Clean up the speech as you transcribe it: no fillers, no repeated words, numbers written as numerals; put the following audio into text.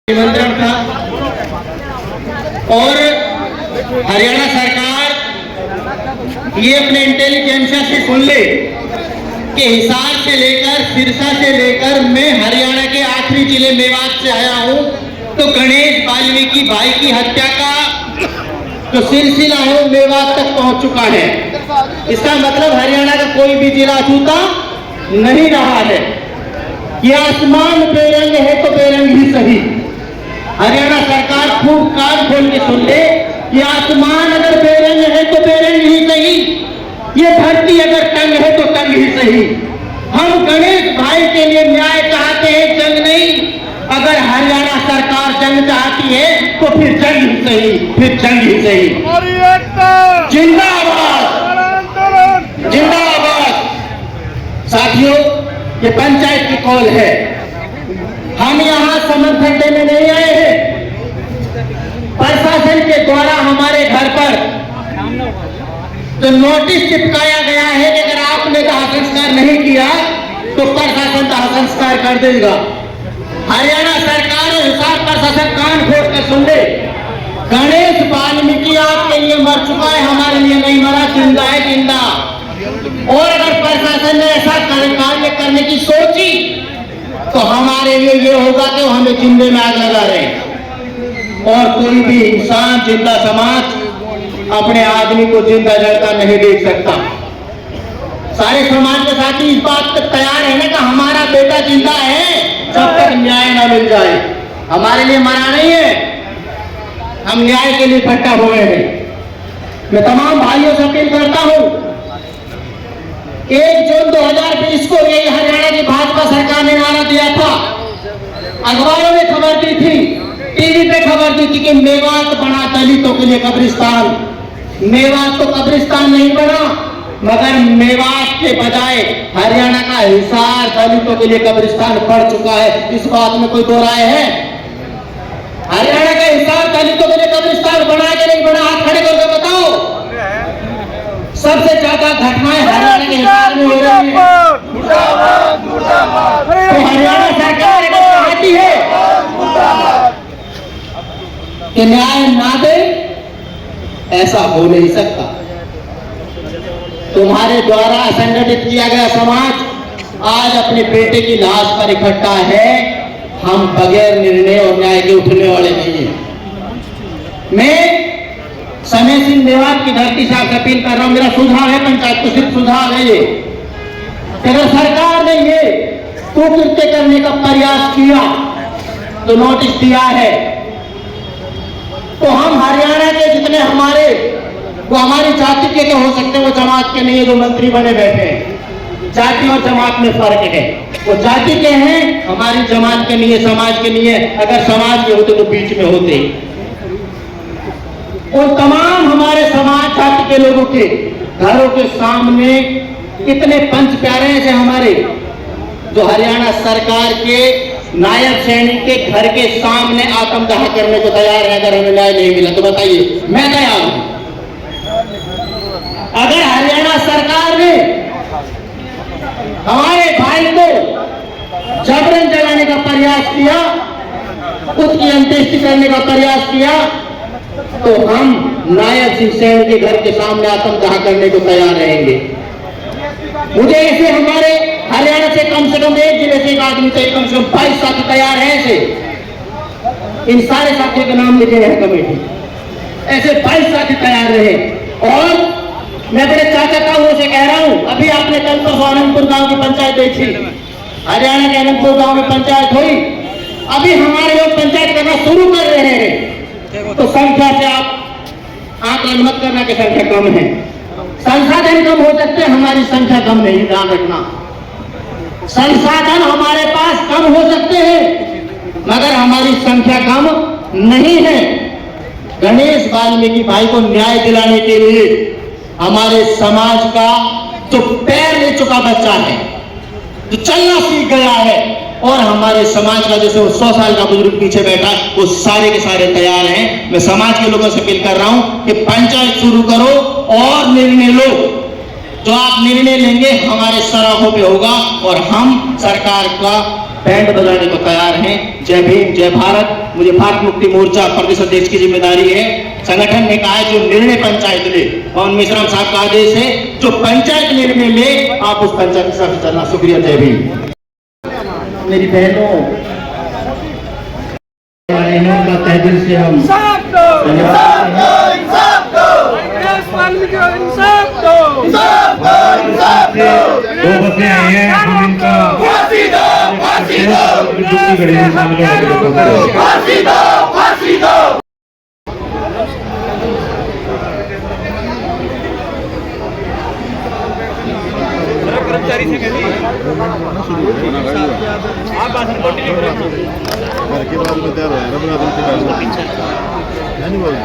निमंत्रण था और हरियाणा सरकार ये अपने इंटेलिजेंस से सुन ले कि हिसार से लेकर सिरसा से लेकर मैं हरियाणा के आखिरी जिले मेवात से आया हूं, तो गणेश वाल्मीकि भाई की हत्या का जो सिलसिला है वो मेवात तक पहुंच चुका है। इसका मतलब हरियाणा का कोई भी जिला छूता नहीं रहा है। ये आसमान बेरंग है तो बेरंग ही सही। हरियाणा सरकार खूब कान खोल के सुन ले, ये आसमान अगर बेरंग है तो बेरंग ही सही, ये धरती अगर तंग है तो तंग ही सही। हम गणेश भाई के लिए न्याय चाहते हैं, जंग नहीं। अगर हरियाणा सरकार जंग चाहती है तो फिर जंग ही सही, फिर जंग ही सही। जिंदाबाद जिंदाबाद। साथियों, ये पंचायत की कॉल है, हम यहाँ समर्थन देने नहीं आए हैं। प्रशासन के द्वारा हमारे घर पर तो नोटिस चिपकाया गया है कि अगर आपने दाह संस्कार नहीं किया तो प्रशासन दाह संस्कार कर देगा। हरियाणा सरकार और हिसार प्रशासन कान खोल कर सुन ले, गणेश वाल्मीकि आपके लिए मर चुका है, हमारे लिए नहीं मरा, जिंदा है, जिंदा। और अगर प्रशासन ने ऐसा कार्य करने की सोची तो हमारे लिए ये होगा कि हमें जिंदे में आग लगा रहे हैं। और कोई भी इंसान, जिंदा समाज अपने आदमी को जिंदा जलता नहीं देख सकता। सारे समाज के साथी इस बात पर तैयार है ना कि हमारा बेटा जिंदा है जब तक न्याय न मिल जाए। हमारे लिए मरा नहीं है, हम न्याय के लिए इकट्ठा हुए हैं। मैं तमाम भाइयों से अपील करता हूं, 1 जून 2020 को यही हरियाणा की भाजपा सरकार ने नारा दिया था, अखबारों में खबर दी थी, टीवी पे खबर दी थी कि मेवात बना दलितों के लिए कब्रिस्तान। मेवात तो कब्रिस्तान नहीं बना, मगर मेवात के बजाय हरियाणा का हिसार दलितों के लिए कब्रिस्तान पड़ चुका है। इस बात में कोई दो राय है? हरियाणा का हिसार दलितों के लिए कब्रिस्तान बना कि नहीं बना? हाथ खड़े करके बताओ। सबसे ज्यादा घटनाएं हरियाणा के हिसार में हो रही है। तो हरियाणा सरकार अगर चाहती है कि न्याय ना दे, ऐसा हो नहीं सकता। तुम्हारे द्वारा संगठित किया गया समाज आज अपने बेटे की लाश पर इकट्ठा है। हम बगैर निर्णय और न्याय के उठने वाले नहीं हैं। मैं समय सिंह मेवात की धरती से आपसे अपील कर रहा हूं, मेरा सुझाव है, पंचायत को सिर्फ सुझाव है ये, अगर सरकार ने ये कुकृत्य करने का प्रयास किया तो नोटिस दिया है, तो हम हरियाणा के जितने हमारे वो हमारी जाति के तो हो सकते हैं, वो जमात के नहीं है जो मंत्री बने बैठे हैं। जाति और जमात में फर्क है, वो जाति के हैं, हमारी जमात के नहीं है, समाज के नहीं है। अगर समाज के होते तो बीच में होते। और तमाम हमारे समाज जाति के लोगों के घरों के सामने कितने पंच प्यारे हैं हमारे, जो हरियाणा सरकार के नायब सैनिक के घर के सामने आत्मदाह करने को तैयार है। अगर हमें न्याय नहीं मिला तो बताइए, मैं तैयार हूं। अगर हरियाणा सरकार ने हमारे भाई को जबरन जलाने का प्रयास किया, उसकी अंत्येष्टि करने का प्रयास किया, तो हम नायब सिंह सैन के घर के सामने आत्मदाह करने को तैयार रहेंगे। मुझे ऐसे हमारे हरियाणा से कम एक जिले से एक आदमी से कम से कम 22 साथी तैयार हैं। ऐसे इन सारे साथियों के नाम लिखे हैं कमेटी, ऐसे 22 साथी तैयार रहे। और मैं बड़े चाचा ताऊओं से कह रहा हूं, अभी आपने कल तो आनंदपुर गांव की पंचायत देखी, हरियाणा के आनंदपुर गांव में पंचायत हुई। अभी हमारे लोग पंचायत करना शुरू कर रहे हैं, तो संख्या से आप आकलन मत करना कि संख्या कम है। संसाधन कम हो सकते हैं, हमारी संख्या कम नहीं, ध्यान रखना। संसाधन हमारे पास कम हो सकते हैं मगर हमारी संख्या कम नहीं है। गणेश वाल्मीकि भाई को न्याय दिलाने के लिए हमारे समाज का जो पैर ले चुका बच्चा है, जो चलना सीख गया है, और हमारे समाज का जैसे 100 साल का बुजुर्ग पीछे बैठा, वो सारे के सारे तैयार हैं। मैं समाज के लोगों से अपील कर रहा हूं कि पंचायत शुरू करो और निर्णय लो। जो आप निर्णय लेंगे हमारे सराहों पे होगा और हम सरकार का बैंड बजाने को तैयार हैं। जय भीम, जय भारत। मुझे भारत मुक्ति मोर्चा प्रदेश अध्यक्ष की जिम्मेदारी है। संगठन ने कहा है जो निर्णय पंचायत ले, पवन मिश्रा साहब का आदेश है, जो पंचायत निर्णय ले आप उस पंचायत के हिसाब से चलना। शुक्रिया, जय भीम। मेरी बहनों का तहे दिल से हम दो बसें आई हैं, हम इनका दुख की घड़ी में शामिल होकर कर्मचारी से कभी आप भाषण कंटिन्यू करें। घर के बाद में तैयार है, रविवार को पीछे नहीं बोल